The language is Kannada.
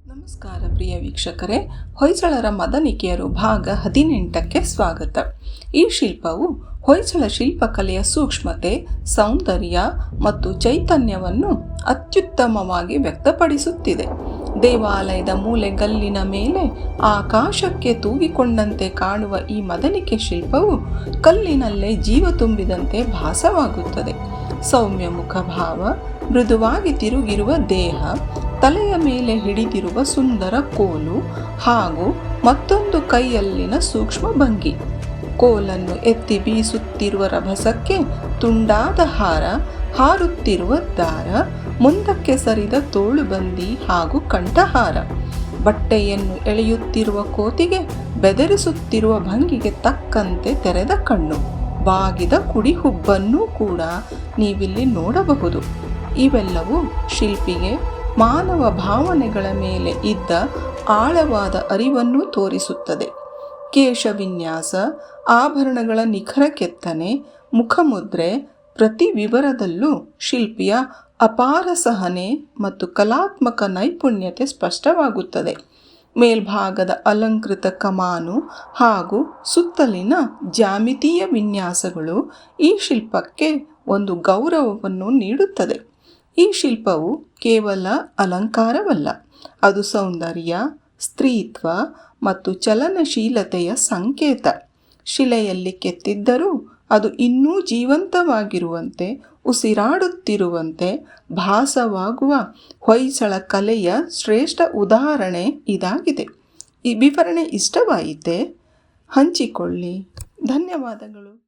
ನಮಸ್ಕಾರ ಪ್ರಿಯ ವೀಕ್ಷಕರೇ, ಹೊಯ್ಸಳರ ಮದನಿಕೆಯರು ಭಾಗ 18ಕ್ಕೆ ಸ್ವಾಗತ. ಈ ಶಿಲ್ಪವು ಹೊಯ್ಸಳ ಶಿಲ್ಪಕಲೆಯ ಸೂಕ್ಷ್ಮತೆ, ಸೌಂದರ್ಯ ಮತ್ತು ಚೈತನ್ಯವನ್ನು ಅತ್ಯುತ್ತಮವಾಗಿ ವ್ಯಕ್ತಪಡಿಸುತ್ತಿದೆ. ದೇವಾಲಯದ ಮೂಲೆಗಲ್ಲಿನ ಮೇಲೆ ಆಕಾಶಕ್ಕೆ ತೂಗಿಕೊಂಡಂತೆ ಕಾಣುವ ಈ ಮದನಿಕೆ ಶಿಲ್ಪವು ಕಲ್ಲಿನಲ್ಲೇ ಜೀವ ತುಂಬಿದಂತೆ ಭಾಸವಾಗುತ್ತದೆ. ಸೌಮ್ಯ ಮುಖಭಾವ, ಮೃದುವಾಗಿ ತಿರುಗಿರುವ ದೇಹ, ತಲೆಯ ಮೇಲೆ ಹಿಡಿದಿರುವ ಸುಂದರ ಕೋಲು ಹಾಗೂ ಮತ್ತೊಂದು ಕೈಯಲ್ಲಿನ ಸೂಕ್ಷ್ಮ ಭಂಗಿ, ಕೋಲನ್ನು ಎತ್ತಿ ಬೀಸುತ್ತಿರುವ ರಭಸಕ್ಕೆ ತುಂಡಾದ ಹಾರ, ಹಾರುತ್ತಿರುವ ದಾರ, ಮುಂದಕ್ಕೆ ಸರಿದ ತೋಳುಬಂದಿ ಹಾಗೂ ಕಂಠಹಾರ, ಬಟ್ಟೆಯನ್ನು ಎಳೆಯುತ್ತಿರುವ ಕೋತಿಗೆ ಬೆದರಿಸುತ್ತಿರುವ ಭಂಗಿಗೆ ತಕ್ಕಂತೆ ತೆರೆದ ಕಣ್ಣು, ಬಾಗಿದ ಕುಡಿ ಹುಬ್ಬನ್ನೂ ಕೂಡ ನೀವಿಲ್ಲಿ ನೋಡಬಹುದು. ಇವೆಲ್ಲವೂ ಶಿಲ್ಪಿಗೆ ಮಾನವ ಭಾವನೆಗಳ ಮೇಲೆ ಇದ್ದ ಆಳವಾದ ಅರಿವನ್ನು ತೋರಿಸುತ್ತದೆ. ಕೇಶವಿನ್ಯಾಸ, ಆಭರಣಗಳ ನಿಖರ ಕೆತ್ತನೆ, ಮುಖಮುದ್ರೆ ಪ್ರತಿ ವಿವರದಲ್ಲೂ ಶಿಲ್ಪಿಯ ಅಪಾರ ಸಹನೆ ಮತ್ತು ಕಲಾತ್ಮಕ ನೈಪುಣ್ಯತೆ ಸ್ಪಷ್ಟವಾಗುತ್ತದೆ. ಮೇಲ್ಭಾಗದ ಅಲಂಕೃತ ಕಮಾನು ಹಾಗೂ ಸುತ್ತಲಿನ ಜ್ಯಾಮಿತೀಯ ವಿನ್ಯಾಸಗಳು ಈ ಶಿಲ್ಪಕ್ಕೆ ಒಂದು ಗೌರವವನ್ನು ನೀಡುತ್ತದೆ. ಈ ಶಿಲ್ಪವು ಕೇವಲ ಅಲಂಕಾರವಲ್ಲ, ಅದು ಸೌಂದರ್ಯ, ಸ್ತ್ರೀತ್ವ ಮತ್ತು ಚಲನಶೀಲತೆಯ ಸಂಕೇತ. ಶಿಲೆಯಲ್ಲಿ ಕೆತ್ತಿದ್ದರೂ ಅದು ಇನ್ನೂ ಜೀವಂತವಾಗಿರುವಂತೆ, ಉಸಿರಾಡುತ್ತಿರುವಂತೆ ಭಾಸವಾಗುವ ಹೊಯ್ಸಳ ಕಲೆಯ ಶ್ರೇಷ್ಠ ಉದಾಹರಣೆ ಇದಾಗಿದೆ. ಈ ವಿವರಣೆ ಇಷ್ಟವಾಯಿತೆ? ಹಂಚಿಕೊಳ್ಳಿ. ಧನ್ಯವಾದಗಳು.